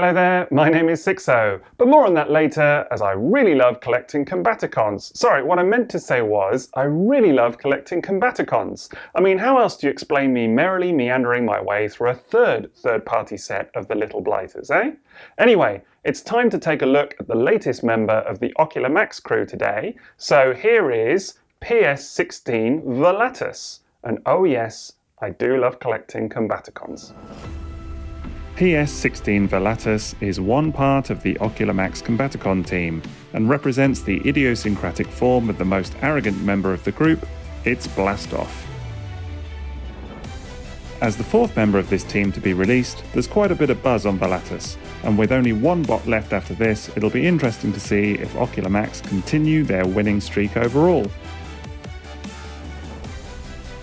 Hello there, my name is Sixo, but more on that later, as I really love collecting Combaticons. Sorry, what I meant to say was, I really love collecting Combaticons. I mean, how else do you explain me merrily meandering my way through a third-party set of the Little Blighters, eh? Anyway, it's time to take a look at the latest member of the Ocular Max crew today. So here is PS-16 Volatus. And oh yes, I do love collecting Combaticons. PS-16 Volatus is one part of the Ocular Max Combaticon team and represents the idiosyncratic form of the most arrogant member of the group, its Blast Off. As the fourth member of this team to be released, there's quite a bit of buzz on Volatus, and with only one bot left after this, it'll be interesting to see if Ocular Max continue their winning streak overall.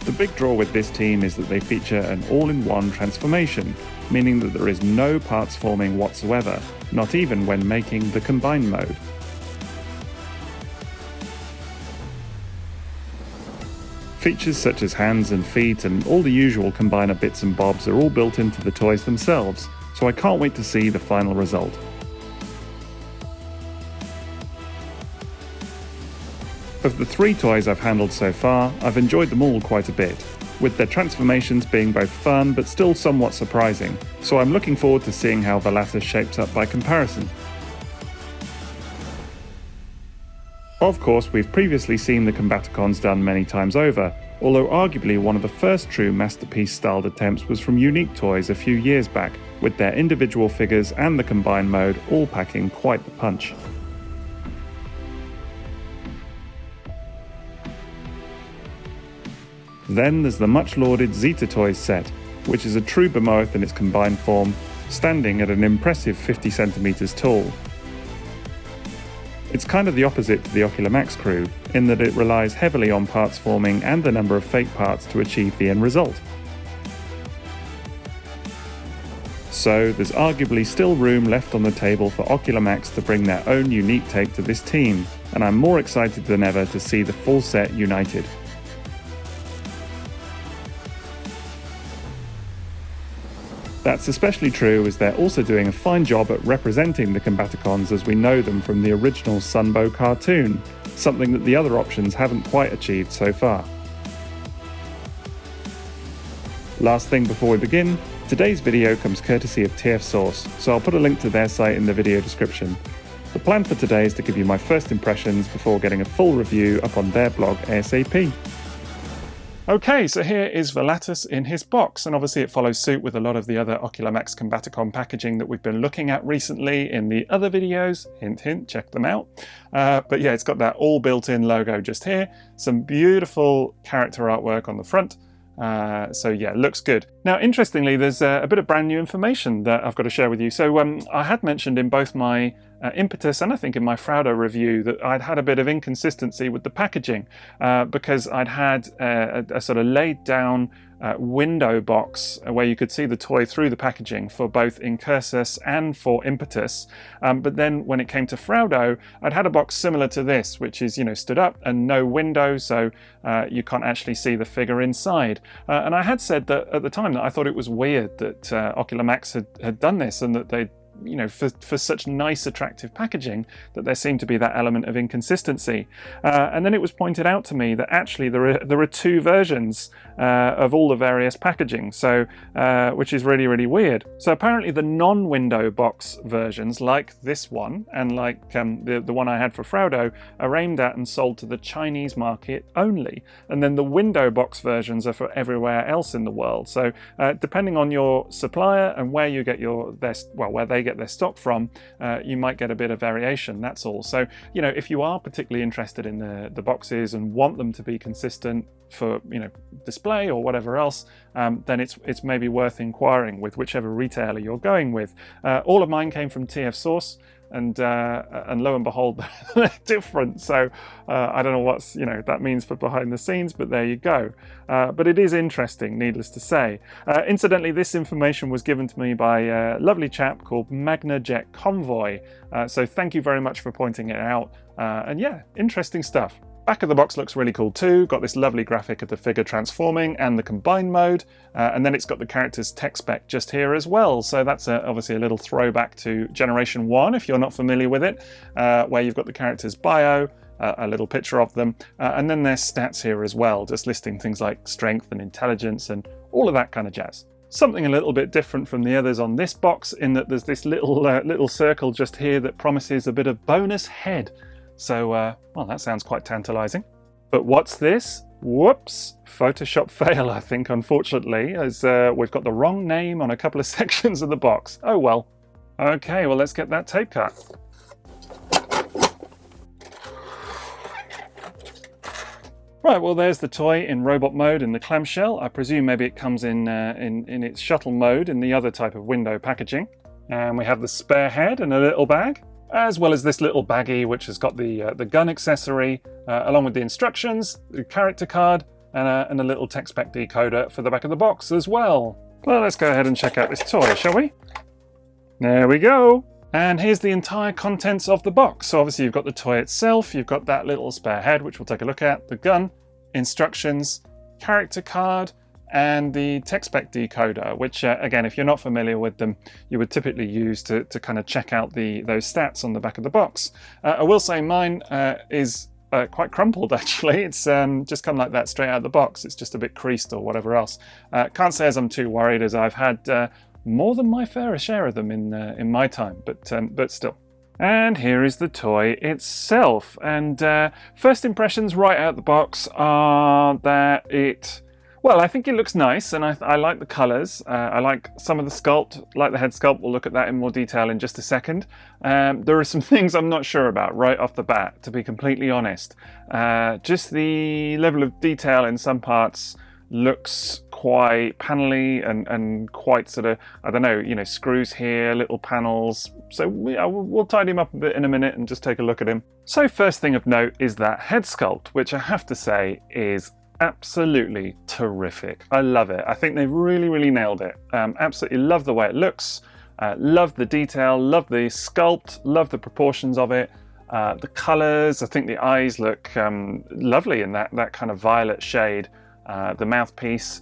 The big draw with this team is that they feature an all-in-one transformation, meaning that there is no parts forming whatsoever, not even when making the combined mode. Features such as hands and feet and all the usual combiner bits and bobs are all built into the toys themselves, so I can't wait to see the final result. Of the 3 toys I've handled so far, I've enjoyed them all quite a bit, with their transformations being both fun but still somewhat surprising, so I'm looking forward to seeing how Volatus shapes up by comparison. Of course, we've previously seen the Combaticons done many times over, although arguably one of the first true Masterpiece-styled attempts was from Unique Toys a few years back, with their individual figures and the combined mode all packing quite the punch. Then there's the much-lauded Zeta Toys set, which is a true behemoth in its combined form, standing at an impressive 50 centimeters tall. It's kind of the opposite to the Ocular Max crew, in that it relies heavily on parts forming and the number of fake parts to achieve the end result. So there's arguably still room left on the table for Ocular Max to bring their own unique take to this team, and I'm more excited than ever to see the full set united. That's especially true as they're also doing a fine job at representing the Combaticons as we know them from the original Sunbow cartoon, something that the other options haven't quite achieved so far. Last thing before we begin, today's video comes courtesy of TF Source, so I'll put a link to their site in the video description. The plan for today is to give you my first impressions before getting a full review up on their blog ASAP. Okay, so here is Volatus in his box, and obviously it follows suit with a lot of the other Ocular Max Combaticon packaging that we've been looking at recently in the other videos. Hint, hint, check them out. But yeah, it's got that all built-in logo just here. Some beautiful character artwork on the front. So yeah, looks good. Now, interestingly, there's a bit of brand new information that I've got to share with you. So I had mentioned in both my Impetus and I think in my Fraudo review that I'd had a bit of inconsistency with the packaging because I'd had a sort of laid down window box where you could see the toy through the packaging for both Incursus and for Impetus. But then when it came to Fraudo, I'd had a box similar to this, which is, you know, stood up and no window, so you can't actually see the figure inside. And I had said that at the time that I thought it was weird that Ocular Max had done this and that they'd, you know, for such nice attractive packaging that there seemed to be that element of inconsistency. And then it was pointed out to me that actually there are 2 versions of all the various packaging, so which is really, really weird. So apparently the non-window box versions, like this one and like the one I had for Fraudo, are aimed at and sold to the Chinese market only, and then the window box versions are for everywhere else in the world. So depending on your supplier and where you get where they get their stock from, you might get a bit of variation, that's all. So, you know, if you are particularly interested in the boxes and want them to be consistent for, you know, display or whatever else, then it's maybe worth inquiring with whichever retailer you're going with. All of mine came from TF Source, and lo and behold, they're different. So I don't know what's, you know, that means for behind the scenes, but there you go. But it is interesting, needless to say. Incidentally, this information was given to me by a lovely chap called MagnaJet Convoy. So thank you very much for pointing it out. And yeah, interesting stuff. Back of the box looks really cool too. Got this lovely graphic of the figure transforming and the combine mode. And then it's got the character's tech spec just here as well. So that's obviously a little throwback to Generation 1, if you're not familiar with it, where you've got the character's bio, a little picture of them, and then their stats here as well, just listing things like strength and intelligence and all of that kind of jazz. Something a little bit different from the others on this box in that there's this little circle just here that promises a bit of bonus head. So, well, that sounds quite tantalizing. But what's this? Whoops! Photoshop fail, I think, unfortunately, as we've got the wrong name on a couple of sections of the box. Oh well. Okay, well, let's get that tape cut. Right, well, there's the toy in robot mode in the clamshell. I presume maybe it comes in its shuttle mode in the other type of window packaging. And we have the spare head and a little bag, as well as this little baggie which has got the gun accessory, along with the instructions, the character card, and a little tech spec decoder for the back of the box as well. Well, let's go ahead and check out this toy, shall we? There we go! And here's the entire contents of the box. So obviously you've got the toy itself, you've got that little spare head, which we'll take a look at, the gun, instructions, character card, and the tech spec decoder, which again, if you're not familiar with them, you would typically use to kind of check out those stats on the back of the box. I will say mine is quite crumpled actually. It's just come like that straight out of the box. It's just a bit creased or whatever else. Can't say as I'm too worried, as I've had more than my fair share of them in my time, but still. And here is the toy itself. And first impressions right out the box are that well, I think it looks nice, and I like the colours. I like some of the sculpt, like the head sculpt. We'll look at that in more detail in just a second. There are some things I'm not sure about right off the bat, to be completely honest. Just the level of detail in some parts looks quite panelly and quite sort of, I don't know, screws here, little panels. So we'll tidy him up a bit in a minute and just take a look at him. So first thing of note is that head sculpt, which I have to say is absolutely terrific. I love it. I think they've really nailed it. Absolutely love the way it looks, love the detail, love the sculpt, love the proportions of it, the colors. I think the eyes look lovely in that kind of violet shade. The mouthpiece,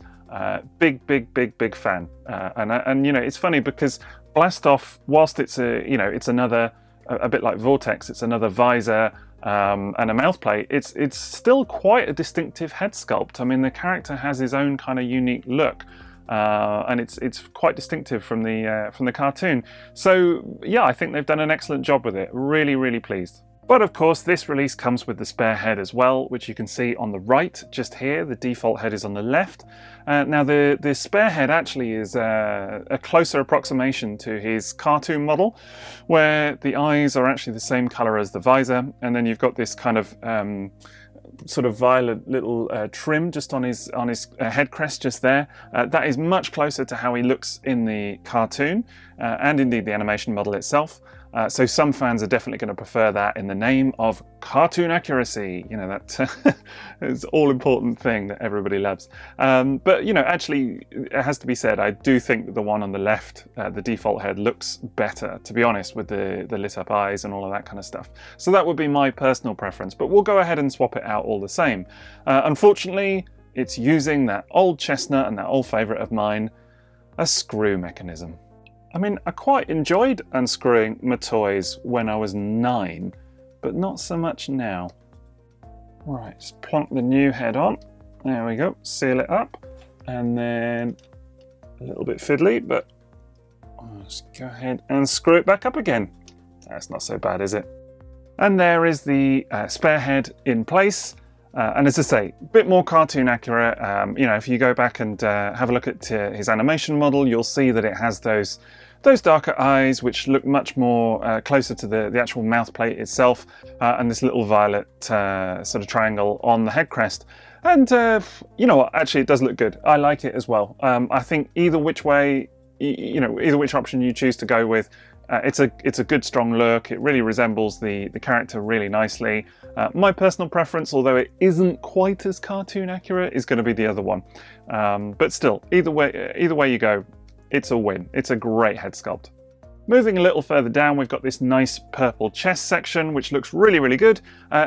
big fan. And it's funny because Blast Off, whilst it's it's another, a bit like Vortex, it's another visor and a mouth plate, it's still quite a distinctive head sculpt. I mean, the character has his own kind of unique look, and it's quite distinctive from the cartoon. So yeah, I think they've done an excellent job with it. Really pleased. But of course, this release comes with the spare head as well, which you can see on the right, just here. The default head is on the left. Now, the spare head actually is a closer approximation to his cartoon model, where the eyes are actually the same color as the visor, and then you've got this kind of sort of violet little trim just on his head crest just there. That is much closer to how he looks in the cartoon, and indeed the animation model itself. So some fans are definitely going to prefer that in the name of cartoon accuracy. That is all important thing that everybody loves. But actually, it has to be said, I do think that the one on the left, the default head, looks better, to be honest, with the lit up eyes and all of that kind of stuff. So that would be my personal preference, but we'll go ahead and swap it out all the same. Unfortunately, it's using that old chestnut and that old favourite of mine, a screw mechanism. I mean, I quite enjoyed unscrewing my toys when I was 9, but not so much now. Right, just plonk the new head on. There we go, seal it up. And then a little bit fiddly, but I'll just go ahead and screw it back up again. That's not so bad, is it? And there is the spare head in place. And as I say, a bit more cartoon accurate. If you go back and have a look at his animation model, you'll see that it has those darker eyes, which look much more closer to the actual mouth plate itself, and this little violet sort of triangle on the head crest. And you know what? Actually, it does look good. I like it as well. I think either which way, either which option you choose to go with, it's a good strong look. It really resembles the character really nicely. My personal preference, although it isn't quite as cartoon accurate, is going to be the other one. But still, either way you go, it's a win. It's a great head sculpt. Moving a little further down, we've got this nice purple chest section, which looks really, really good.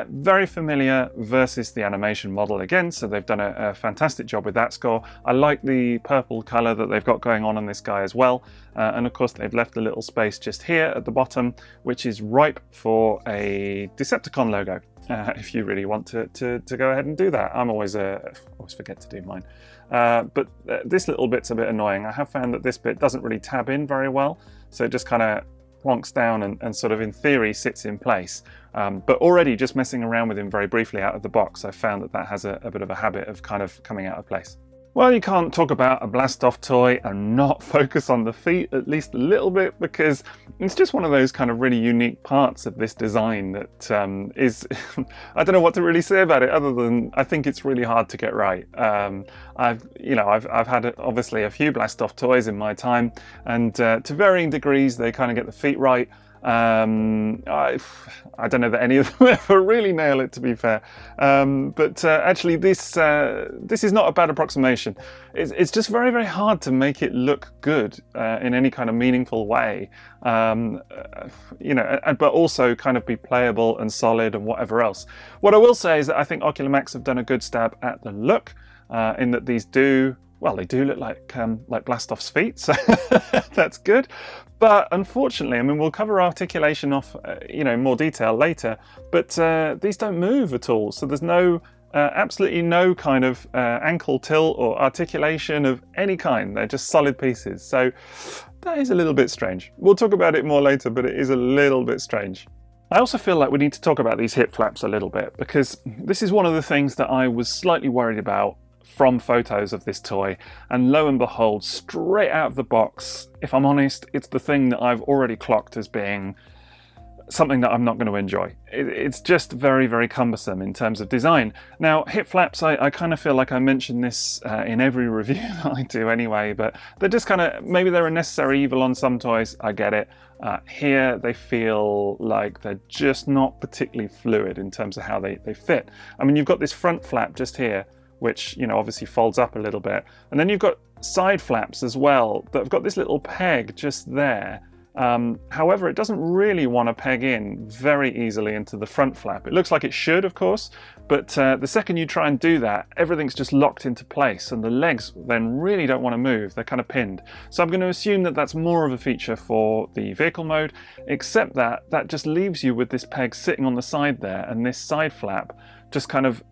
Very familiar versus the animation model again, so they've done a fantastic job with that score. I like the purple colour that they've got going on this guy as well. And of course, they've left a little space just here at the bottom, which is ripe for a Decepticon logo. If you really want to go ahead and do that. I'm always forget to do mine. But this little bit's a bit annoying. I have found that this bit doesn't really tab in very well, so it just kind of plonks down and sort of in theory sits in place. But already just messing around with him very briefly out of the box, I found that has a bit of a habit of kind of coming out of place. Well, you can't talk about a Blast Off toy and not focus on the feet at least a little bit, because it's just one of those kind of really unique parts of this design that is, I don't know what to really say about it other than I think it's really hard to get right. I've had obviously a few Blast Off toys in my time, and to varying degrees they kind of get the feet right. I don't know that any of them ever really nail it, to be fair. But actually this is not a bad approximation. It's just very, very hard to make it look good in any kind of meaningful way. But also kind of be playable and solid and whatever else. What I will say is that I think Ocular Max have done a good stab at the look, in that these do, well, they do look like Blast Off's feet, so that's good. But unfortunately, I mean, we'll cover articulation off, in more detail later, but these don't move at all. So there's absolutely no kind of ankle tilt or articulation of any kind. They're just solid pieces. So that is a little bit strange. We'll talk about it more later, but it is a little bit strange. I also feel like we need to talk about these hip flaps a little bit, because this is one of the things that I was slightly worried about from photos of this toy, and lo and behold, straight out of the box, if I'm honest, it's the thing that I've already clocked as being something that I'm not going to enjoy. It's just very, very cumbersome in terms of design. Now, hip flaps, I kind of feel like I mention this in every review that I do anyway, but they're just kind of, maybe they're a necessary evil on some toys, I get it. Here, they feel like they're just not particularly fluid in terms of how they fit. I mean, you've got this front flap just here, which, obviously folds up a little bit. And then you've got side flaps as well that have got this little peg just there. However, it doesn't really want to peg in very easily into the front flap. It looks like it should, of course, but the second you try and do that, everything's just locked into place, and the legs then really don't want to move. They're kind of pinned. So I'm going to assume that that's more of a feature for the vehicle mode, except that just leaves you with this peg sitting on the side there, and this side flap just kind of,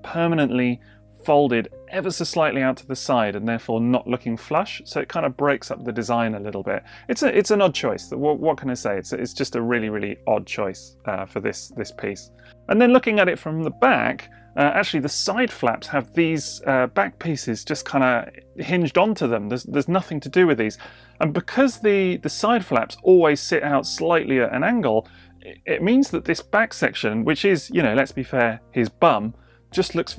permanently folded ever so slightly out to the side, and therefore not looking flush. So it kind of breaks up the design a little bit. It's an odd choice. What can I say? It's just a really, really odd choice for this piece. And then looking at it from the back, actually the side flaps have these back pieces just kind of hinged onto them. There's nothing to do with these. And because the side flaps always sit out slightly at an angle, it means that this back section, which is, let's be fair, his bum, just looks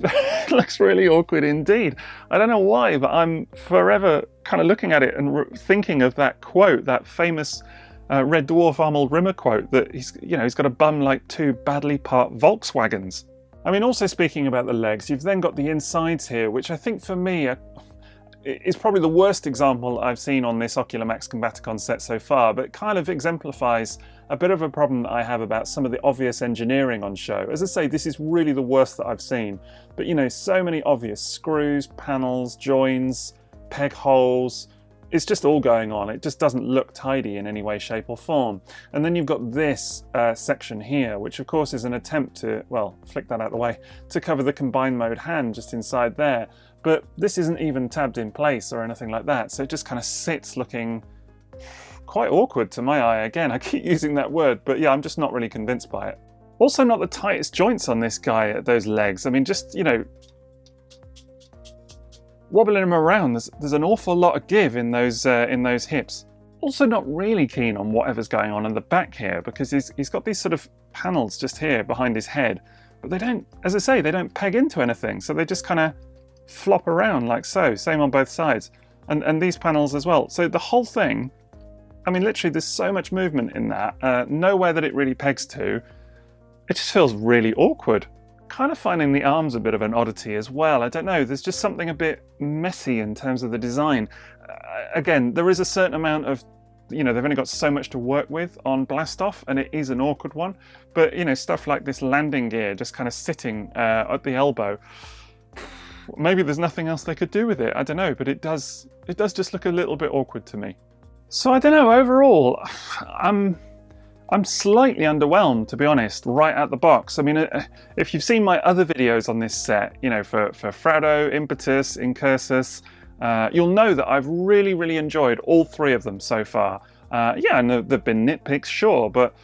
really awkward indeed. I don't know why, but I'm forever kind of looking at it and thinking of that quote, that famous Red Dwarf Arnold Rimmer quote, that he's got a bum like two badly parked Volkswagens. I mean, also speaking about the legs, you've then got the insides here, which I think for me is probably the worst example I've seen on this Ocular Max Combaticon set so far, but it kind of exemplifies a bit of a problem that I have about some of the obvious engineering on show. As I say, this is really the worst that I've seen, but so many obvious screws, panels, joins, peg holes. It's just all going on. It just doesn't look tidy in any way, shape or form. And then you've got this section here, which of course is an attempt to, well, flick that out of the way, to cover the combined mode hand just inside there. But this isn't even tabbed in place or anything like that. So it just kind of sits looking quite awkward to my eye. Again, I keep using that word, but yeah, I'm just not really convinced by it. Also not the tightest joints on this guy at those legs. I mean, just, wobbling him around, there's an awful lot of give in those hips. Also not really keen on whatever's going on in the back here, because he's got these sort of panels just here behind his head, but they don't, as I say, they don't peg into anything, so they just kind of flop around like so, same on both sides, and these panels as well. So the whole thing, I mean, literally there's so much movement in that, nowhere that it really pegs to. It just feels really awkward. Kind of finding the arms a bit of an oddity as well. I don't know, there's just something a bit messy in terms of the design. Again, there is a certain amount of you know, they've only got so much to work with on Blast Off, and it is an awkward one. But, you know, stuff like this landing gear just kind of sitting at the elbow, maybe there's nothing else they could do with it. I don't know, but it does just look a little bit awkward to me. So I don't know, overall, I'm slightly underwhelmed, to be honest, right out the box. I mean, if you've seen my other videos on this set, you know, for Fraudo, Impetus, Incursus, you'll know that I've really, really enjoyed all three of them so far. Yeah, and there've been nitpicks, sure, but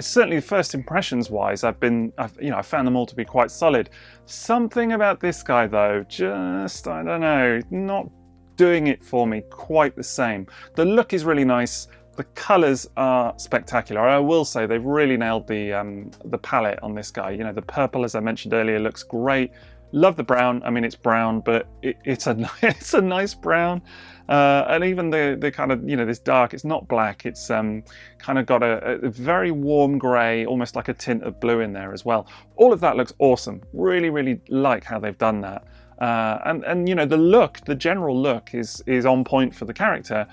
certainly first impressions wise, I've found them all to be quite solid. Something about this guy though, just, I don't know, not doing it for me quite the same. The look is really nice. The colours are spectacular. I will say they've really nailed the palette on this guy. You know, the purple, as I mentioned earlier, looks great. Love the brown. I mean, it's brown, but it's a nice brown. And even the kind of, you know, this dark, it's not black. It's kind of got a very warm grey, almost like a tint of blue in there as well. All of that looks awesome. Really, really like how they've done that. And you know, the general look is on point for the character.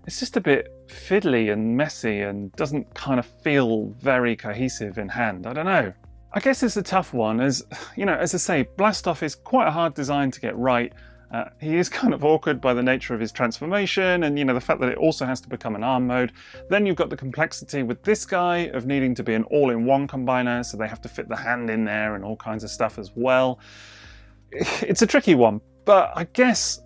It's just a bit fiddly and messy and doesn't kind of feel very cohesive in hand. I don't know. I guess it's a tough one, as you know, as I say, Blast Off is quite a hard design to get right. He is kind of awkward by the nature of his transformation and, you know, the fact that it also has to become an arm mode. Then you've got the complexity with this guy of needing to be an all-in-one combiner, so they have to fit the hand in there and all kinds of stuff as well. It's a tricky one, but I guess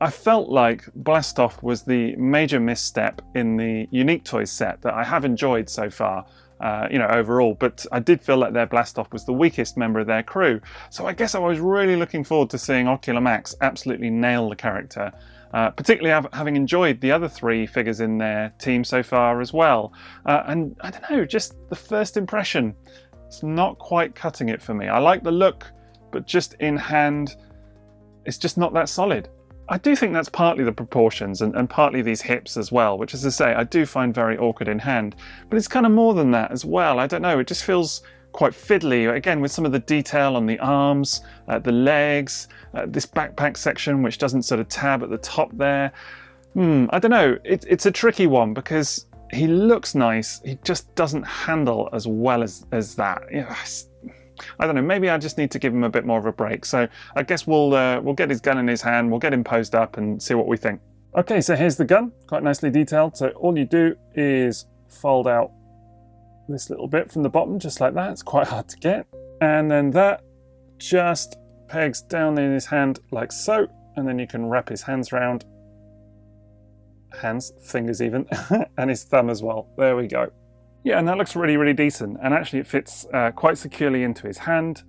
I felt like Blast Off was the major misstep in the Unique Toys set that I have enjoyed so far, you know, overall, but I did feel like their Blast Off was the weakest member of their crew. So I guess I was really looking forward to seeing Ocular Max absolutely nail the character, particularly having enjoyed the other three figures in their team so far as well. And I don't know, just the first impression, it's not quite cutting it for me. I like the look, but just in hand, it's just not that solid. I do think that's partly the proportions and partly these hips as well, which, as I say, I do find very awkward in hand. But it's kind of more than that as well. I don't know, it just feels quite fiddly, again, with some of the detail on the arms, the legs, this backpack section, which doesn't sort of tab at the top there. I don't know, it's a tricky one because he looks nice, he just doesn't handle as well as that. You know, I don't know, maybe I just need to give him a bit more of a break. So I guess we'll get his gun in his hand, we'll get him posed up and see what we think. Okay, so here's the gun, quite nicely detailed. So all you do is fold out this little bit from the bottom, just like that. It's quite hard to get. And then that just pegs down in his hand like so. And then you can wrap his hands around, fingers even, and his thumb as well. There we go. Yeah, and that looks really, really decent. And actually it fits quite securely into his hand.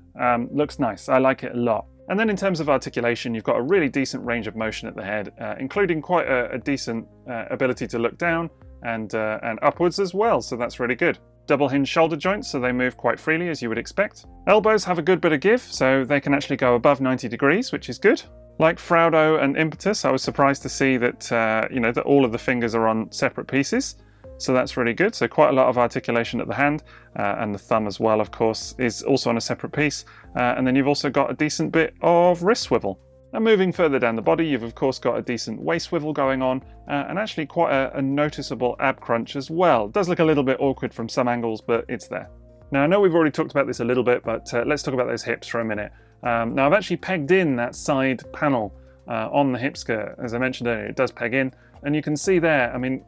Looks nice. I like it a lot. And then in terms of articulation, you've got a really decent range of motion at the head, including quite a decent ability to look down and upwards as well. So that's really good. Double hinge shoulder joints, so they move quite freely as you would expect. Elbows have a good bit of give, so they can actually go above 90 degrees, which is good. Like Fraudo and Impetus, I was surprised to see that, you know, that all of the fingers are on separate pieces. So that's really good. So quite a lot of articulation at the hand, and the thumb as well, of course, is also on a separate piece. And then you've also got a decent bit of wrist swivel. And moving further down the body, you've of course got a decent waist swivel going on, and actually quite a noticeable ab crunch as well. It does look a little bit awkward from some angles, but it's there. Now I know we've already talked about this a little bit, but let's talk about those hips for a minute. Now I've actually pegged in that side panel on the hip skirt. As I mentioned earlier, it does peg in, and you can see there, I mean,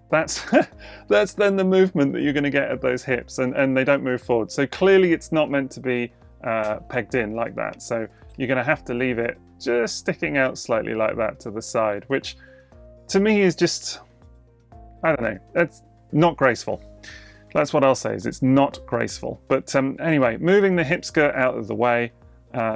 that's that's then the movement that you're going to get at those hips, and they don't move forward. So clearly it's not meant to be pegged in like that. So you're going to have to leave it just sticking out slightly like that to the side, which to me is just, I don't know, it's not graceful. That's what I'll say, is it's not graceful. But anyway, moving the hip skirt out of the way,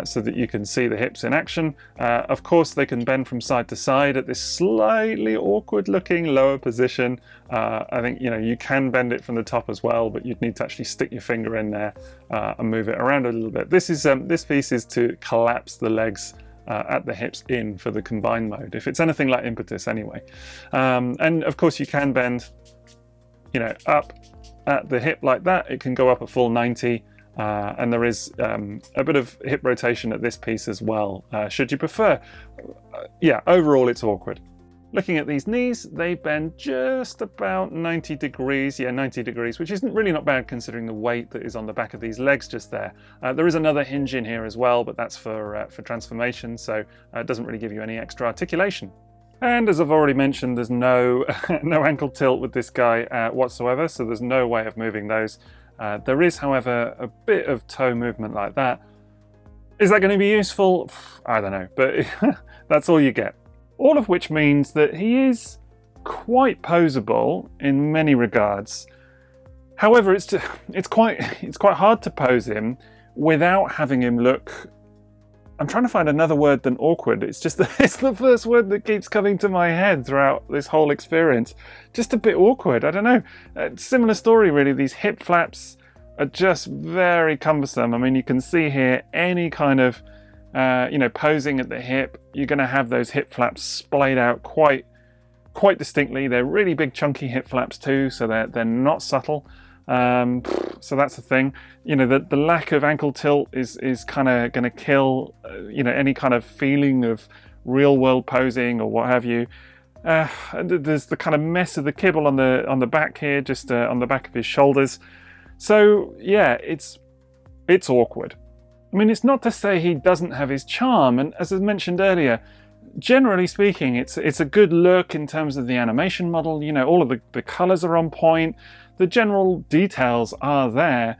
so that you can see the hips in action. Of course, they can bend from side to side at this slightly awkward looking lower position. I think, you know, you can bend it from the top as well, but you'd need to actually stick your finger in there and move it around a little bit. This piece is to collapse the legs at the hips in for the combined mode, if it's anything like Impetus anyway. And of course you can bend, you know, up at the hip like that. It can go up a full 90. And there is a bit of hip rotation at this piece as well, should you prefer. Yeah, overall it's awkward. Looking at these knees, they bend just about 90 degrees. Yeah, 90 degrees, which isn't really not bad considering the weight that is on the back of these legs just there. There is another hinge in here as well, but that's for transformation, so it doesn't really give you any extra articulation. And as I've already mentioned, there's no, no ankle tilt with this guy whatsoever, so there's no way of moving those. There is, however, a bit of toe movement like that. Is that going to be useful? I don't know, but that's all you get. All of which means that he is quite poseable in many regards. However, it's quite hard to pose him without having him look. I'm trying to find another word than awkward. It's just it's the first word that keeps coming to my head throughout this whole experience. Just a bit awkward. I don't know. Similar story really. These hip flaps are just very cumbersome. I mean, you can see here any kind of posing at the hip, you're going to have those hip flaps splayed out quite distinctly. They're really big chunky hip flaps too, so they're not subtle. So that's the thing. The lack of ankle tilt is kind of going to kill any kind of feeling of real world posing or what have you. There's the kind of mess of the kibble on the back here, just on the back of his shoulders. So yeah, it's awkward. I mean, it's not to say he doesn't have his charm, and as I mentioned earlier, generally speaking, it's a good look in terms of the animation model. All of the colours are on point, the general details are there.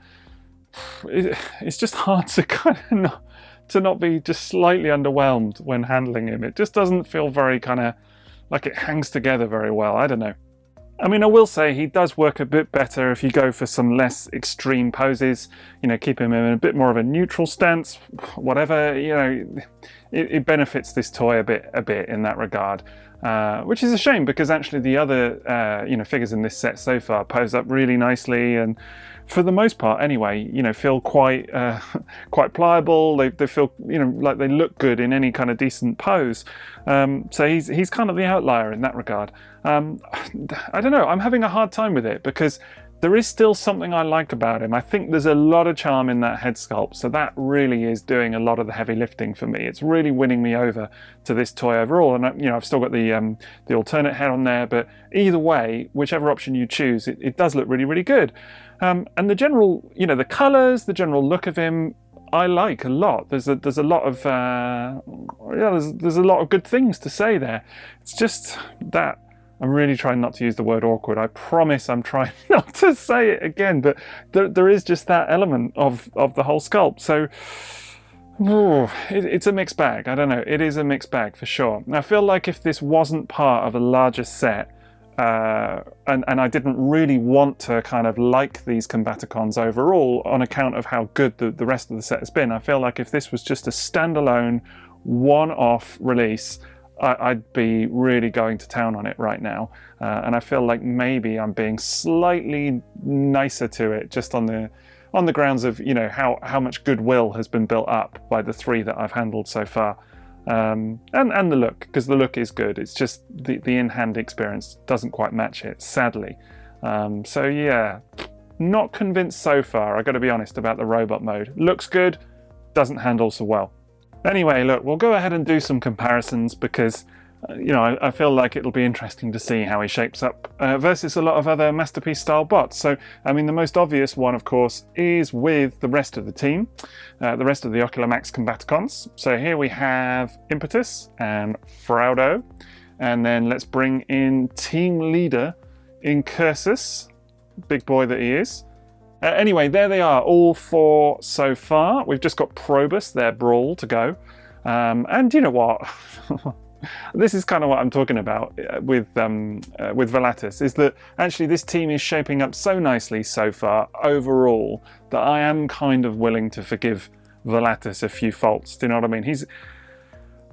It's just hard to kind of not be just slightly underwhelmed when handling him. It just doesn't feel very kind of like it hangs together very well. I don't know. I mean, I will say he does work a bit better if you go for some less extreme poses, keep him in a bit more of a neutral stance, whatever, it benefits this toy a bit in that regard, which is a shame because actually the other, figures in this set so far pose up really nicely and for the most part anyway, feel quite pliable. They feel, like they look good in any kind of decent pose. So he's kind of the outlier in that regard. I don't know, I'm having a hard time with it because there is still something I like about him. I think there's a lot of charm in that head sculpt, so that really is doing a lot of the heavy lifting for me. It's really winning me over to this toy overall, and I've still got the alternate head on there, but either way, whichever option you choose, it does look really, really good. And the general, the colours, the general look of him, I like a lot. There's a lot of there's a lot of good things to say there. It's just that I'm really trying not to use the word awkward. I promise I'm trying not to say it again, but there is just that element of the whole sculpt. So it's a mixed bag. I don't know. It is a mixed bag for sure. I feel like if this wasn't part of a larger set, and I didn't really want to kind of like these Combaticons overall on account of how good the rest of the set has been, I feel like if this was just a standalone one-off release, I'd be really going to town on it right now. And I feel like maybe I'm being slightly nicer to it just on the grounds of how much goodwill has been built up by the three that I've handled so far. And the look, because the look is good. It's just the in-hand experience doesn't quite match it, sadly. So yeah, not convinced so far. I got to be honest about the robot mode. Looks good, doesn't handle so well. Anyway, look, we'll go ahead and do some comparisons because I feel like it'll be interesting to see how he shapes up versus a lot of other Masterpiece style bots. So, I mean, the most obvious one, of course, is with the rest of the team, the rest of the Ocular Max Combaticons. So here we have Impetus and Fraudo, and then let's bring in team leader Incursus, big boy that he is. Anyway, there they are, all four so far. We've just got Probus, their brawl, to go. And you know what? This is kind of what I'm talking about with Volatus, is that actually this team is shaping up so nicely so far overall that I am kind of willing to forgive Volatus a few faults. Do you know what I mean?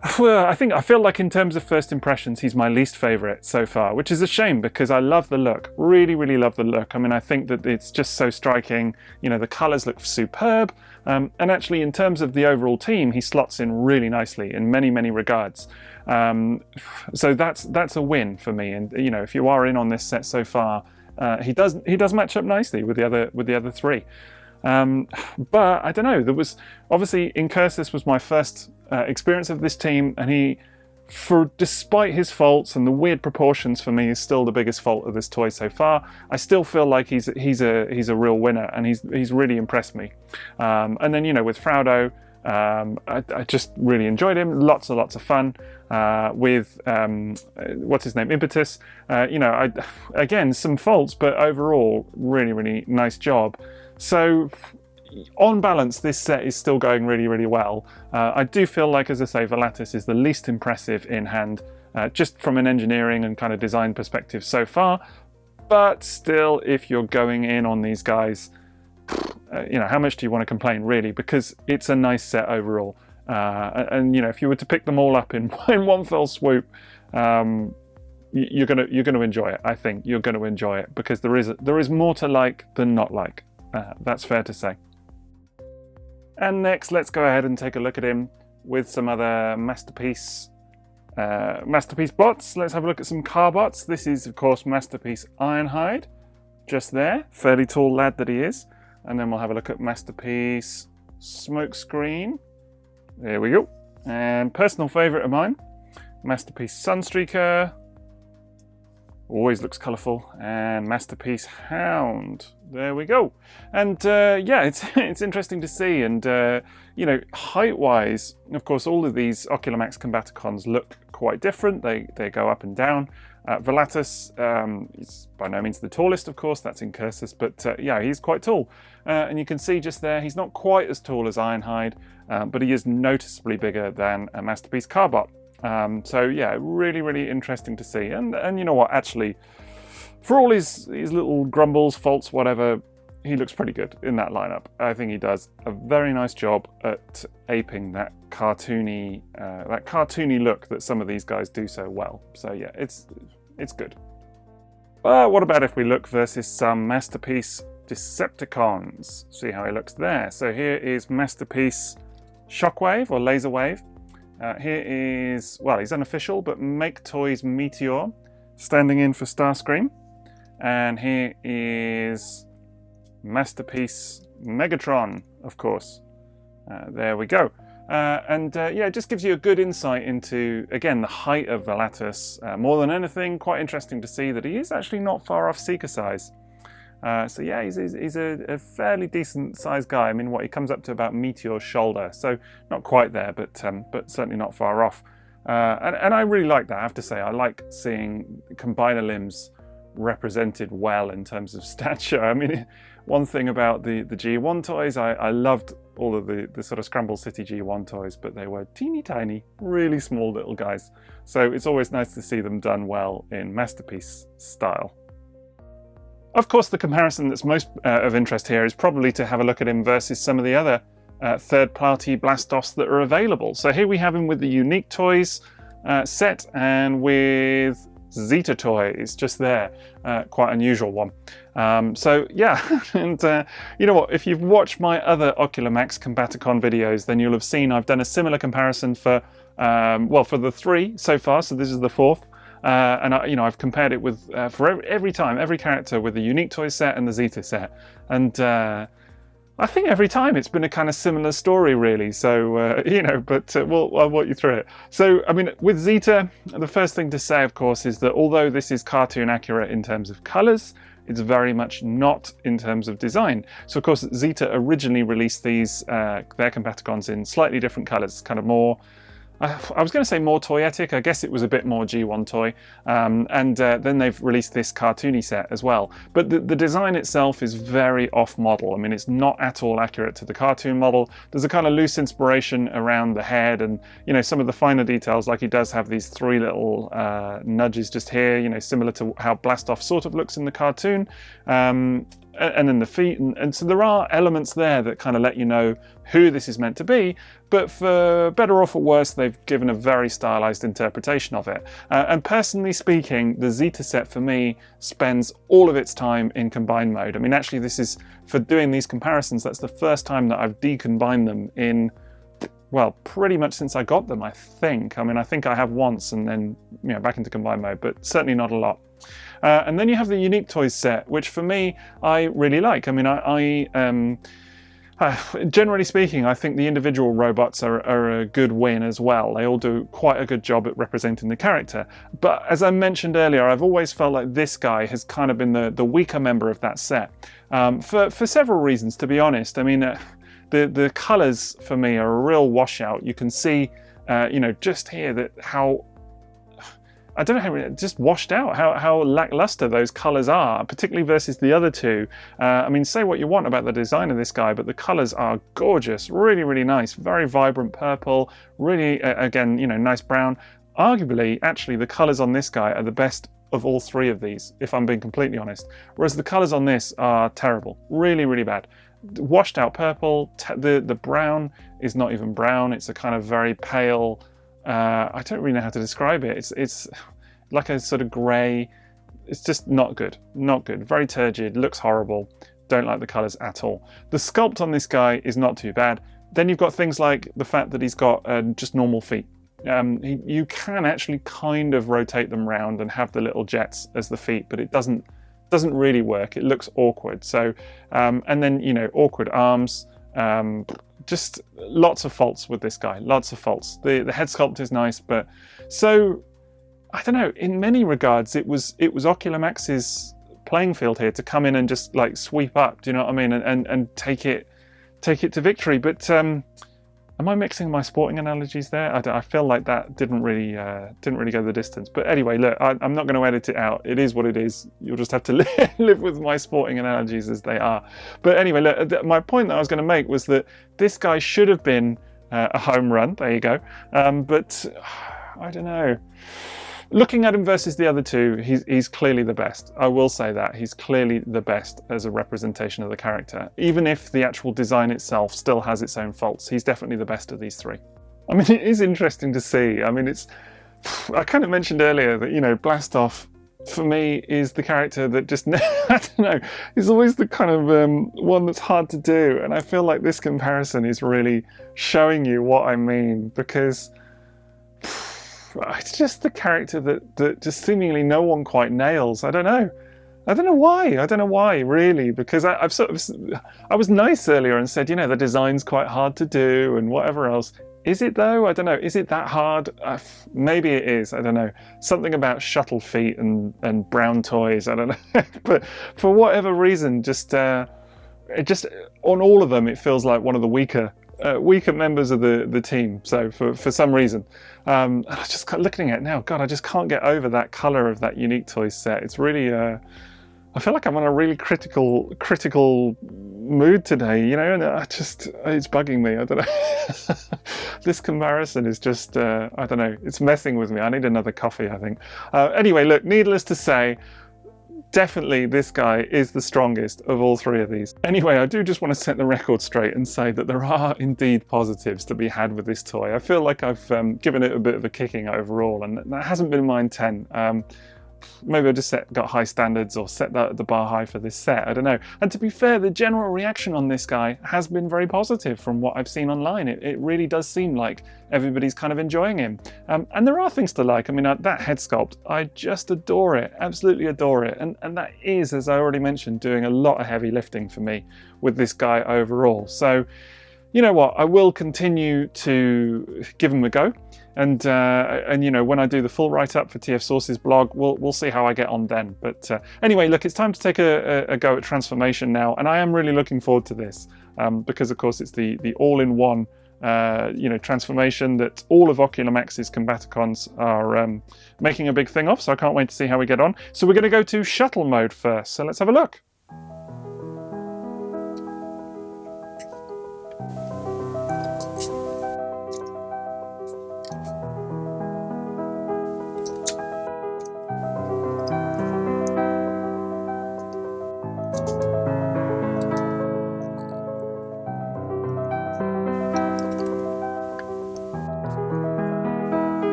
I feel like in terms of first impressions, he's my least favourite so far, which is a shame because I love the look, really, really love the look. I mean, I think that it's just so striking. The colours look superb. And actually, in terms of the overall team, he slots in really nicely in many, many regards. So that's a win for me. And if you are in on this set so far, he does match up nicely with the other three. But I don't know. There was obviously Incursus was my first experience of this team, and he despite his faults, and the weird proportions for me is still the biggest fault of this toy so far, I still feel like he's a real winner, and he's really impressed me. And then, you know, with Fraudo, I just really enjoyed him. Lots and lots of fun with what's his name, Impetus. You know, again, some faults, but overall, really nice job. So on balance, this set is still going really well. I do feel like, as I say, Volatus is the least impressive in hand, just from an engineering and kind of design perspective so far. But still, if you're going in on these guys, you know, how much do you want to complain, really? Because it's a nice set overall. And you know, if you were to pick them all up in one fell swoop, you're gonna enjoy it. I think you're going to enjoy it because there is more to like than not like. That's fair to say. And next, let's go ahead and take a look at him with some other Masterpiece bots. Let's have a look at some car bots. This is, of course, Masterpiece Ironhide, just there, fairly tall lad that he is. And then we'll have a look at Masterpiece Smokescreen. There we go. And personal favourite of mine, Masterpiece Sunstreaker. Always looks colourful. And Masterpiece Hound. There we go. And yeah, it's interesting to see. And you know, height-wise, of course, all of these Ocular Max Combaticons look quite different. They go up and down. Volatus is by no means the tallest, of course. That's in Cursus, but yeah, he's quite tall. And you can see just there, he's not quite as tall as Ironhide, but he is noticeably bigger than a Masterpiece Carbot. So yeah, really interesting to see. And you know what, actually, for all his little grumbles, faults, whatever, he looks pretty good in that lineup. I think he does a very nice job at aping that cartoony look that some of these guys do so well. So yeah, it's good. But what about if we look versus some Masterpiece Decepticons? See how he looks there. So here is Masterpiece Shockwave or Laser Wave. Here is, well, he's unofficial, but Make Toys Meteor, standing in for Starscream. And here is Masterpiece Megatron, of course. There we go. And yeah, it just gives you a good insight into, again, the height of Volatus. More than anything, quite interesting to see that he is actually not far off Seeker size. So yeah, he's a fairly decent sized guy. I mean, he comes up to about Meteor's shoulder, so not quite there, but certainly not far off. And I really like that, I have to say. I like seeing combiner limbs represented well in terms of stature. I mean, one thing about the G1 toys, I loved all of the sort of Scramble City G1 toys, but they were teeny tiny, really small little guys. So it's always nice to see them done well in Masterpiece style. Of course, the comparison that's most of interest here is probably to have a look at him versus some of the other third-party Blast-Offs that are available. So here we have him with the Unique Toys set and with Zeta Toys, just there. Quite unusual one. So yeah, and you know what, if you've watched my other Ocular Max Combaticon videos, then you'll have seen I've done a similar comparison for, well, for the 3 so far, so this is the 4th. And I've compared it with for every character with the Unique Toy set and the Zeta set, and I think every time it's been a kind of similar story, really. So you know, but I'll walk you through it. So I mean, with Zeta, the first thing to say, of course, is that although this is cartoon accurate in terms of colours, it's very much not in terms of design. So of course, Zeta originally released these their Combaticons in slightly different colours, kind of more. I was going to say more toyetic. I guess it was a bit more G1 toy. And then they've released this cartoony set as well. But the design itself is very off-model. I mean, it's not at all accurate to the cartoon model. There's a kind of loose inspiration around the head and, you know, some of the finer details, like he does have these 3 little nudges just here, you know, similar to how Blast Off sort of looks in the cartoon. And then the feet, and so there are elements there that kind of let you know who this is meant to be, but for better or for worse, they've given a very stylized interpretation of it. And personally speaking, the Zeta set for me spends all of its time in combine mode. I mean, actually, this is, for doing these comparisons, that's the first time that I've decombined them in, well, pretty much since I got them, I think. I mean, I think I have once and then, you know, back into combine mode, but certainly not a lot. And then you have the Unique Toys set, which for me, I really like. I mean, Generally speaking, I think the individual robots are a good win as well. They all do quite a good job at representing the character. But as I mentioned earlier, I've always felt like this guy has kind of been the weaker member of that set. For several reasons, to be honest. I mean, the colours for me are a real washout. You can see, just here that how... I don't know how, just washed out, how lackluster those colours are, particularly versus the other two. I mean, say what you want about the design of this guy, but the colours are gorgeous, really, really nice, very vibrant purple, really, again, nice brown. Arguably, actually, the colours on this guy are the best of all three of these, if I'm being completely honest. Whereas the colours on this are terrible, really, really bad. Washed out purple, the brown is not even brown, it's a kind of very pale, I don't really know how to describe it. It's like a sort of grey. It's just not good. Not good. Very turgid. Looks horrible. Don't like the colours at all. The sculpt on this guy is not too bad. Then you've got things like the fact that he's got just normal feet. You can actually kind of rotate them round and have the little jets as the feet, but it doesn't really work. It looks awkward. So, and then awkward arms. Just lots of faults with this guy, lots of faults. The head sculpt is nice, but so I don't know. In many regards, it was Ocular Max's playing field here to come in and just like sweep up. Do you know what I mean? And take it to victory. But am I mixing my sporting analogies there? I feel like that didn't really go the distance. But anyway, look, I'm not going to edit it out. It is what it is. You'll just have to live with my sporting analogies as they are. But anyway, look, my point that I was going to make was that this guy should have been a home run. There you go. But I don't know. Looking at him versus the other two, he's clearly the best. I will say that. He's clearly the best as a representation of the character. Even if the actual design itself still has its own faults, he's definitely the best of these three. I mean, it is interesting to see. I mean, I kind of mentioned earlier that, Blast Off, for me, is the character that just, I don't know, is always the kind of one that's hard to do. And I feel like this comparison is really showing you what I mean, because it's just the character that just seemingly no one quite nails. I don't know why, really, because I was nice earlier and said, the design's quite hard to do and whatever else. Is it though? I don't know. Is it that hard? Maybe it is. I don't know. Something about shuttle feet and brown toys. I don't know. But for whatever reason, just on all of them, it feels like one of the weaker members of the team. So for some reason, I just looking at it now, God, I just can't get over that color of that Unique Toys set. It's really, I feel like I'm on a really critical mood today, and it's bugging me. I don't know. This comparison is just, I don't know, it's messing with me. I need another coffee, I think. Anyway, look, needless to say, definitely this guy is the strongest of all three of these. Anyway, I do just want to set the record straight and say that there are indeed positives to be had with this toy. I feel like I've given it a bit of a kicking overall, and that hasn't been my intent. Maybe I just got high standards or set the bar high for this set, I don't know. And to be fair, the general reaction on this guy has been very positive from what I've seen online. It really does seem like everybody's kind of enjoying him. And there are things to like. I mean, that head sculpt, I just adore it, absolutely adore it. And that is, as I already mentioned, doing a lot of heavy lifting for me with this guy overall. So, you know what, I will continue to give him a go. And when I do the full write-up for TF Source's blog, we'll see how I get on then. But anyway, look, it's time to take a go at transformation now, and I am really looking forward to this because, of course, it's the all-in-one transformation that all of Ocular Max's Combaticons are making a big thing of. So I can't wait to see how we get on. So we're going to go to shuttle mode first. So let's have a look.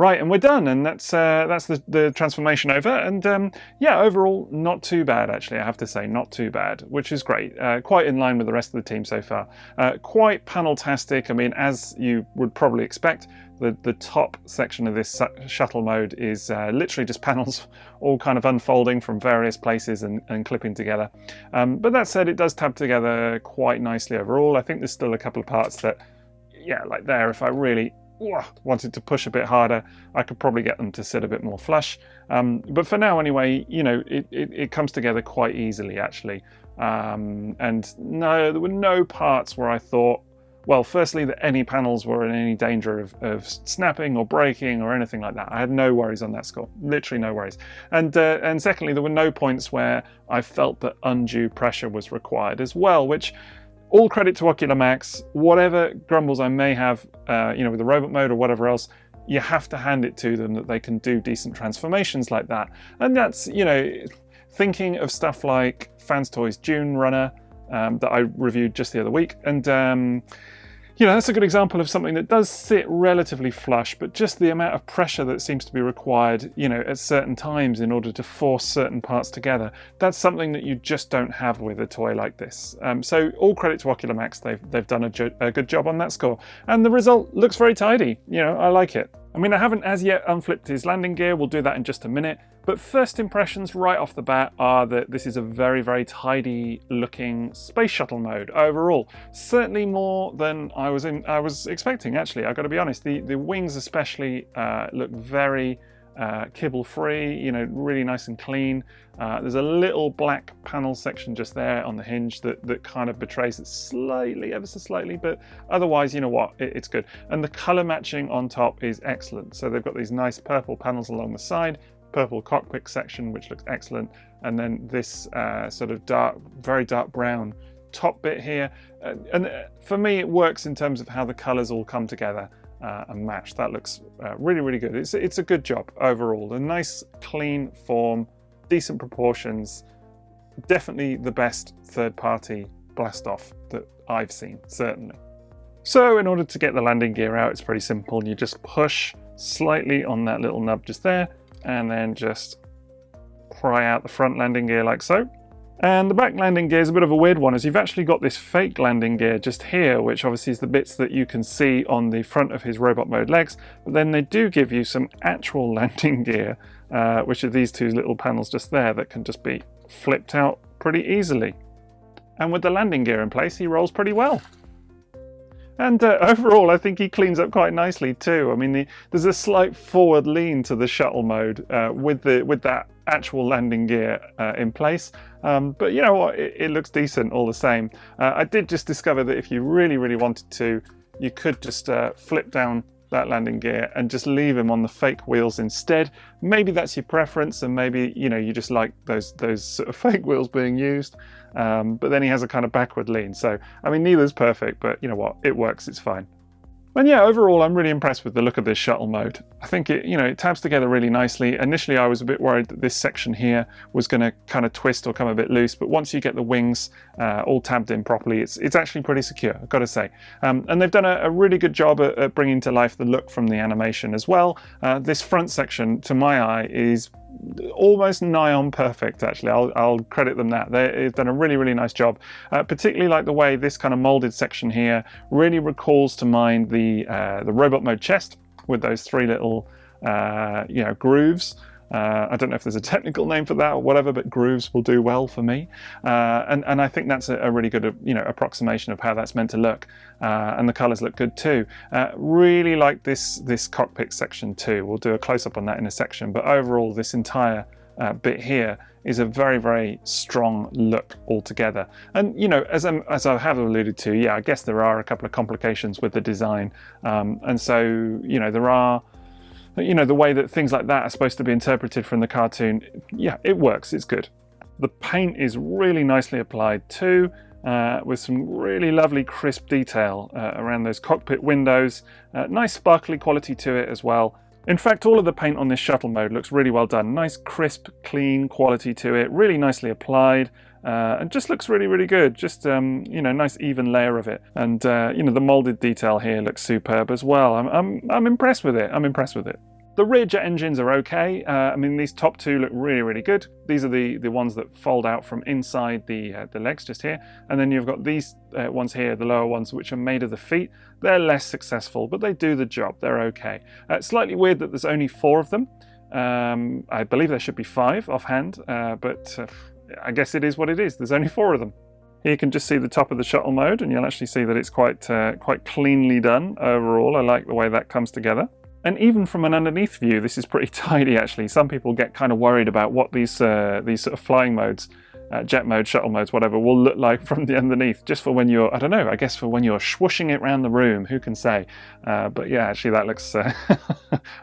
Right, and we're done, and that's the transformation over, and yeah, overall not too bad actually. I have to say, not too bad, which is great. Quite in line with the rest of the team so far. Quite panel-tastic. I mean, as you would probably expect, the top section of this shuttle mode is literally just panels all kind of unfolding from various places and clipping together. But that said, it does tab together quite nicely overall. I think there's still a couple of parts that, yeah, like there, if I really wanted to push a bit harder, I could probably get them to sit a bit more flush. But for now anyway, you know, it comes together quite easily actually. And no, there were no parts where I thought, well, firstly, that any panels were in any danger of snapping or breaking or anything like that. I had no worries on that score, literally no worries. And secondly, there were no points where I felt that undue pressure was required as well, which, all credit to Ocular Max. Whatever grumbles I may have, you know, with the robot mode or whatever else, you have to hand it to them that they can do decent transformations like that. And that's, you know, thinking of stuff like Fans Toys Dune Runner that I reviewed just the other week, and you know, that's a good example of something that does sit relatively flush, but just the amount of pressure that seems to be required, you know, at certain times in order to force certain parts together, that's something that you just don't have with a toy like this. So all credit to Ocular Max, they've done a good job on that score. And the result looks very tidy, you know, I like it. I mean, I haven't as yet unflipped his landing gear, we'll do that in just a minute, but first impressions right off the bat are that this is a very, very tidy looking space shuttle mode overall. Certainly more than I was expecting, actually, I've got to be honest. The wings especially look very kibble free, you know, really nice and clean. There's a little black panel section just there on the hinge that kind of betrays it slightly, ever so slightly, but otherwise, you know what, it's good. And the color matching on top is excellent. So they've got these nice purple panels along the side, purple cockpit section, which looks excellent, and then this sort of dark, very dark brown top bit here. And for me, it works in terms of how the colors all come together and match. That looks really, really good. It's a good job overall. A nice, clean form, decent proportions. Definitely the best third-party blast off that I've seen, certainly. So in order to get the landing gear out, it's pretty simple. You just push slightly on that little nub just there, and then just pry out the front landing gear like so. And the back landing gear is a bit of a weird one, as you've actually got this fake landing gear just here, which obviously is the bits that you can see on the front of his robot mode legs, but then they do give you some actual landing gear, which are these two little panels just there that can just be flipped out pretty easily. And with the landing gear in place, he rolls pretty well. And overall, I think he cleans up quite nicely too. I mean, there's a slight forward lean to the shuttle mode with that actual landing gear in place. But you know what, it looks decent all the same. I did just discover that if you really, really wanted to, you could just flip down that landing gear and just leave him on the fake wheels instead. Maybe that's your preference, and maybe, you know, you just like those sort of fake wheels being used. But then he has a kind of backward lean. So, I mean, neither's perfect, but you know what, it works, it's fine. And yeah, overall, I'm really impressed with the look of this shuttle mode. I think it tabs together really nicely. Initially, I was a bit worried that this section here was going to kind of twist or come a bit loose, but once you get the wings all tabbed in properly, it's actually pretty secure, I've got to say. And they've done a really good job at bringing to life the look from the animation as well. This front section, to my eye, is almost nigh on perfect, actually. I'll credit them that. They've done a really, really nice job. Particularly like the way this kind of molded section here really recalls to mind the robot mode chest with those three little grooves. I don't know if there's a technical name for that or whatever, but grooves will do well for me. And I think that's a really good approximation of how that's meant to look. And the colors look good too. Really like this cockpit section too. We'll do a close-up on that in a section, but overall this entire bit here is a very, very strong look altogether. And as I have alluded to, yeah, I guess there are a couple of complications with the design. And so, there are the way that things like that are supposed to be interpreted from the cartoon. Yeah, it works, it's good. The paint is really nicely applied too, with some really lovely crisp detail around those cockpit windows. Nice sparkly quality to it as well. In fact, all of the paint on this shuttle mode looks really well done. Nice crisp, clean quality to it, really nicely applied. And just looks really, really good. Just, nice even layer of it. And, the molded detail here looks superb as well. I'm impressed with it. I'm impressed with it. The rear jet engines are okay. I mean, these top two look really, really good. These are the ones that fold out from inside the legs just here. And then you've got these ones here, the lower ones, which are made of the feet. They're less successful, but they do the job. They're okay. It's slightly weird that there's only 4 of them. I believe there should be 5 offhand, but I guess it is what it is. There's only 4 of them. Here you can just see the top of the shuttle mode, and you'll actually see that it's quite cleanly done overall. I like the way that comes together. And even from an underneath view, this is pretty tidy actually. Some people get kind of worried about what these sort of flying modes, jet mode, shuttle modes, whatever, will look like from the underneath, just for when you're, I don't know, I guess for when you're swooshing it around the room, who can say? But yeah, actually that looks,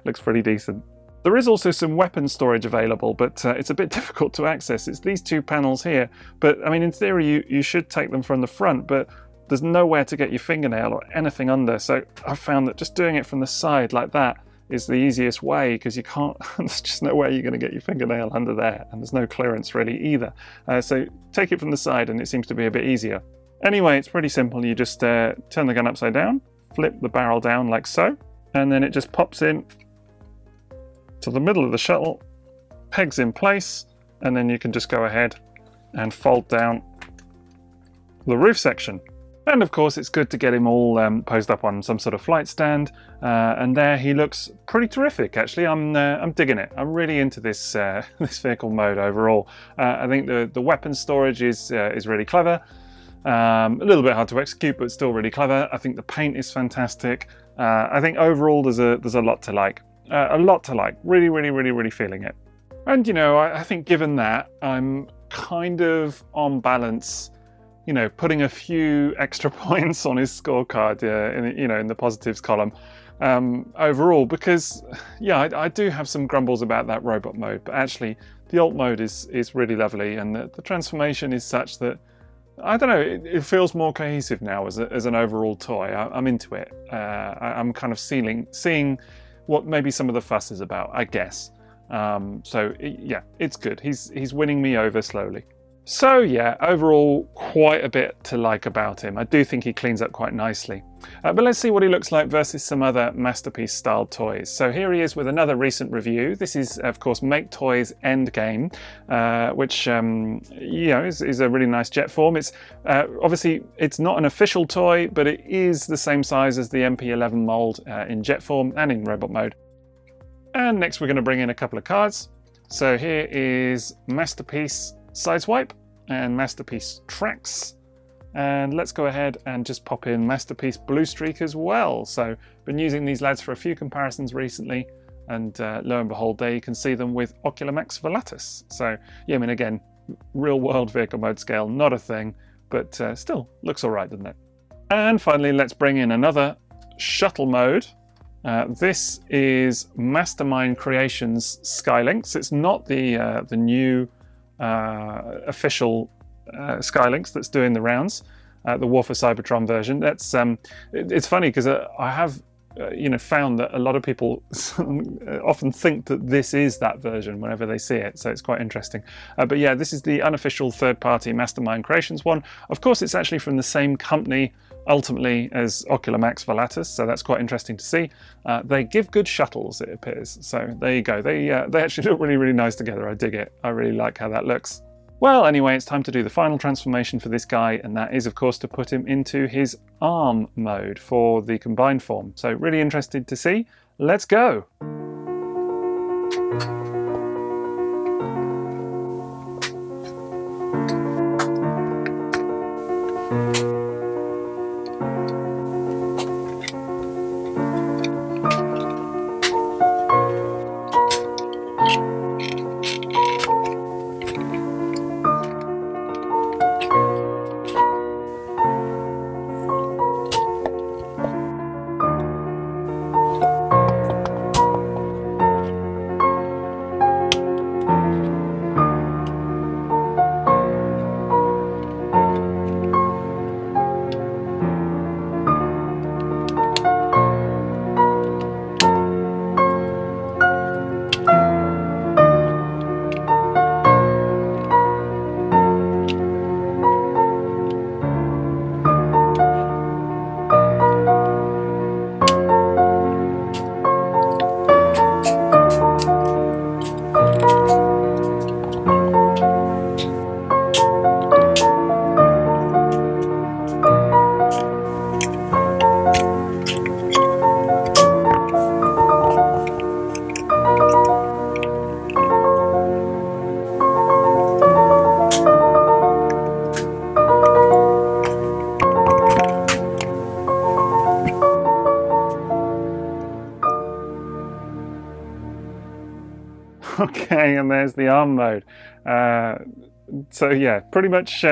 looks pretty decent. There is also some weapon storage available, but it's a bit difficult to access. It's these 2 panels here, but I mean, in theory, you should take them from the front, but there's nowhere to get your fingernail or anything under. So I've found that just doing it from the side like that is the easiest way, because you can't, there's just no way you're going to get your fingernail under there, and there's no clearance really either. So take it from the side and it seems to be a bit easier. Anyway, it's pretty simple. You just turn the gun upside down, flip the barrel down like so, and then it just pops in to the middle of the shuttle, pegs in place, and then you can just go ahead and fold down the roof section. And of course, it's good to get him all posed up on some sort of flight stand. And there he looks pretty terrific, actually. I'm digging it. I'm really into this this vehicle mode overall. I think the weapon storage is really clever. A little bit hard to execute, but still really clever. I think the paint is fantastic. I think overall there's a lot to like. A lot to like. Really, really, really, really feeling it. And you know, I think given that, I'm kind of on balance, you know, putting a few extra points on his scorecard, in the positives column overall, because yeah, I do have some grumbles about that robot mode, but actually the alt mode is really lovely, and the transformation is such that, I don't know, it feels more cohesive now as an overall toy. I'm into it. I'm kind of seeing what maybe some of the fuss is about, I guess. So yeah, it's good. He's winning me over slowly. So yeah, overall, quite a bit to like about him. I do think he cleans up quite nicely. But let's see what he looks like versus some other Masterpiece style toys. So here he is with another recent review. This is, of course, Make Toys Endgame, which is a really nice jet form. It's obviously, it's not an official toy, but it is the same size as the MP11 mold in jet form and in robot mode. And next we're going to bring in a couple of cards. So here is Masterpiece Sideswipe and Masterpiece Tracks, and let's go ahead and just pop in Masterpiece Blue Streak as well. So been using these lads for a few comparisons recently, and lo and behold, there you can see them with Ocular Max Volatus. So yeah, I mean, again, real world vehicle mode scale, not a thing, but still looks all right, doesn't it? And finally, let's bring in another shuttle mode. This is Mastermind Creations Skylynx. It's not the new official Skylynx that's doing the rounds, the War for Cybertron version. That's it's funny because I have found that a lot of people often think that this is that version whenever they see it, so it's quite interesting. But yeah, this is the unofficial third-party Mastermind Creations one. Of course, it's actually from the same company ultimately as Ocular Max Volatus, so that's quite interesting to see. They give good shuttles, it appears, so there you go. They actually look really, really nice together. I dig it. I really like how that looks. Well, anyway, it's time to do the final transformation for this guy, and that is, of course, to put him into his arm mode for the combined form. So really interested to see. Let's go. Okay, and there's the arm mode. So yeah, pretty much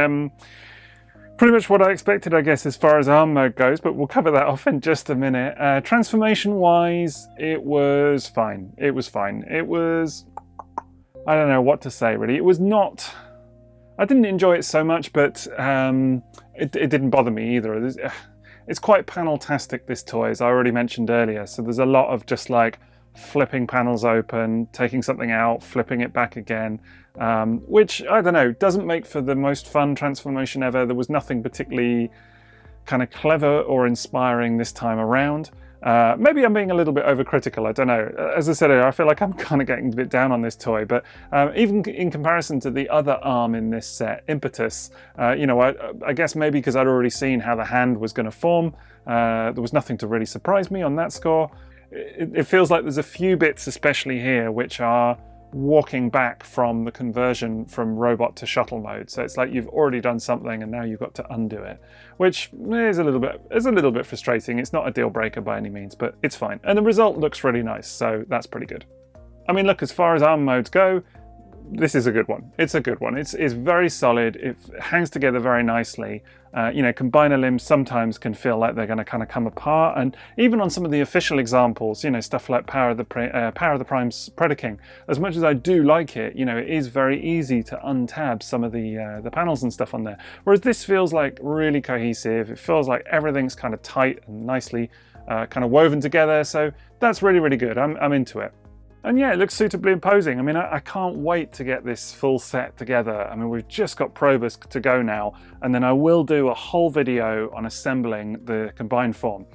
what I expected, I guess, as far as arm mode goes, but we'll cover that off in just a minute. Transformation-wise, it was fine. It was fine. It was... I don't know what to say, really. It was not... I didn't enjoy it so much, but it didn't bother me either. It's quite panel-tastic, this toy, as I already mentioned earlier, so there's a lot of just like flipping panels open, taking something out, flipping it back again, which, I don't know, doesn't make for the most fun transformation ever. There was nothing particularly kind of clever or inspiring this time around. Maybe I'm being a little bit overcritical, I don't know. As I said earlier, I feel like I'm kind of getting a bit down on this toy, but even in comparison to the other arm in this set, Impetus, you know, I guess maybe because I'd already seen how the hand was going to form, there was nothing to really surprise me on that score. It feels like there's a few bits, especially here, which are walking back from the conversion from robot to shuttle mode. So it's like you've already done something and now you've got to undo it, which is a little bit frustrating. It's not a deal breaker by any means, but it's fine. And the result looks really nice, so that's pretty good. I mean, look, as far as arm modes go, this is a good one. It's a good one. It's very solid. It hangs together very nicely. You know, combiner limbs sometimes can feel like they're going to kind of come apart, and even on some of the official examples, you know, stuff like Power of the Prime's Predaking. As much as I do like it, you know, it is very easy to untab some of the panels and stuff on there. Whereas this feels like really cohesive. It feels like everything's kind of tight and nicely kind of woven together. So that's really, really good. I'm into it. And yeah, it looks suitably imposing. I mean, I can't wait to get this full set together. I mean, we've just got probers to go now, and then I will do a whole video on assembling the combined form,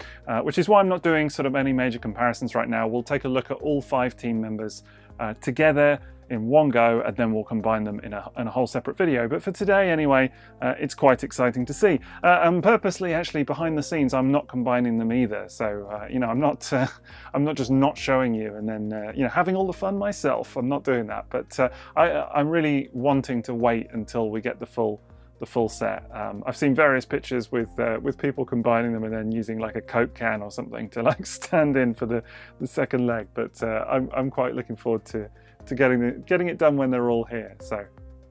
which is why I'm not doing sort of any major comparisons right now. We'll take a look at all 5 team members together in one go, and then we'll combine them in a whole separate video. But for today anyway, it's quite exciting to see. And purposely, actually, behind the scenes, I'm not combining them either. So you know, I'm not just not showing you and then you know, having all the fun myself. I'm not doing that. But I'm really wanting to wait until we get the full set. I've seen various pictures with people combining them and then using like a Coke can or something to like stand in for the second leg. But I'm quite looking forward to getting it done when they're all here. So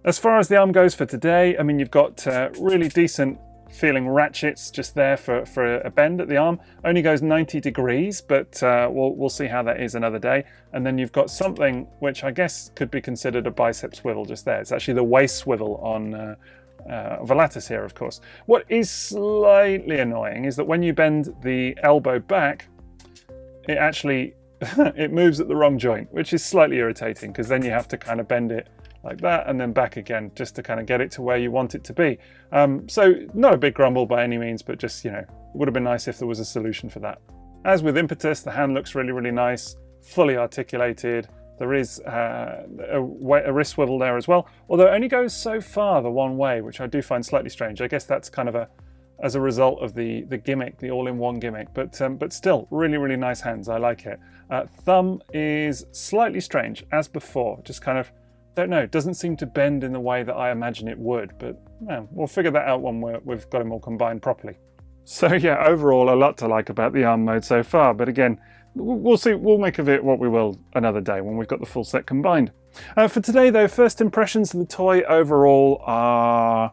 as far as the arm goes for today, I mean, you've got really decent feeling ratchets just there for a bend at the arm. Only goes 90 degrees, but we'll see how that is another day. And then you've got something which I guess could be considered a bicep swivel just there. It's actually the waist swivel on Volatus here, of course. What is slightly annoying is that when you bend the elbow back, it actually it moves at the wrong joint, which is slightly irritating, because then you have to kind of bend it like that and then back again just to kind of get it to where you want it to be. So not a big grumble by any means, but just, you know, it would have been nice if there was a solution for that. As with Impetus, the hand looks really, really nice, fully articulated. There is a wrist swivel there as well, although it only goes so far the one way, which I do find slightly strange. I guess that's kind of as a result of the gimmick, the all-in-one gimmick, but still, really, really nice hands. I like it. Thumb is slightly strange, as before. Just kind of, don't know, doesn't seem to bend in the way that I imagine it would, but we'll figure that out when we've got them all combined properly. So yeah, overall, a lot to like about the arm mode so far, but again, we'll see. We'll make of it what we will another day when we've got the full set combined. For today, though, first impressions of the toy overall are...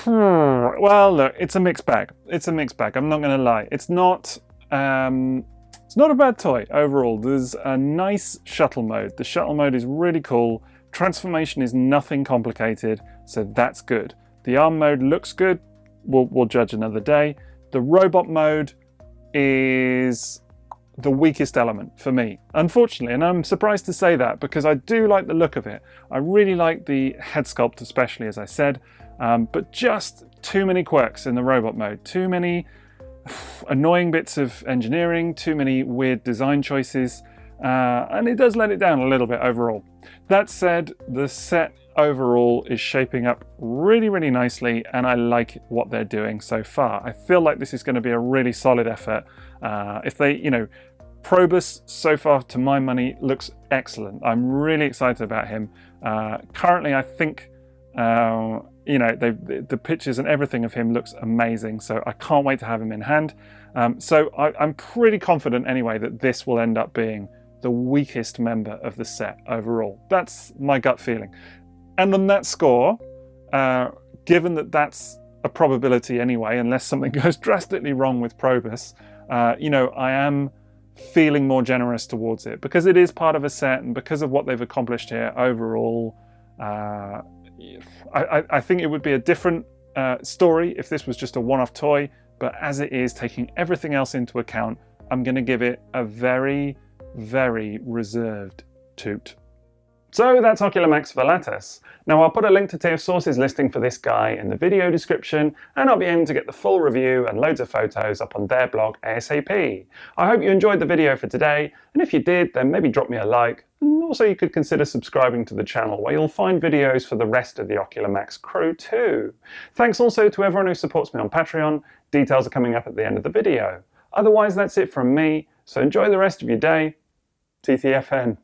well, look, it's a mixed bag. It's a mixed bag. I'm not going to lie. It's not a bad toy overall. There's a nice shuttle mode. The shuttle mode is really cool. Transformation is nothing complicated, so that's good. The arm mode looks good. We'll judge another day. The robot mode is the weakest element for me, unfortunately, and I'm surprised to say that because I do like the look of it. I really like the head sculpt, especially, as I said, but just too many quirks in the robot mode, too many annoying bits of engineering, too many weird design choices, and it does let it down a little bit overall. That said, the set overall is shaping up really, really nicely, and I like what they're doing so far. I feel like this is going to be a really solid effort. If they, you know, Probus so far, to my money, looks excellent. I'm really excited about him. Currently, I think, you know, the pictures and everything of him looks amazing, so I can't wait to have him in hand. So I'm pretty confident anyway that this will end up being the weakest member of the set overall. That's my gut feeling. And on that score, given that that's a probability anyway, unless something goes drastically wrong with Probus, I am feeling more generous towards it because it is part of a set and because of what they've accomplished here overall. I think it would be a different story if this was just a one-off toy, but as it is, taking everything else into account, I'm going to give it a very, very reserved toot. So that's Ocular Max Volatus. Now I'll put a link to TF Source's listing for this guy in the video description, and I'll be aiming to get the full review and loads of photos up on their blog ASAP. I hope you enjoyed the video for today, and if you did, then maybe drop me a like, and also you could consider subscribing to the channel where you'll find videos for the rest of the Ocular Max crew too. Thanks also to everyone who supports me on Patreon. Details are coming up at the end of the video. Otherwise, that's it from me, so enjoy the rest of your day. TTFN.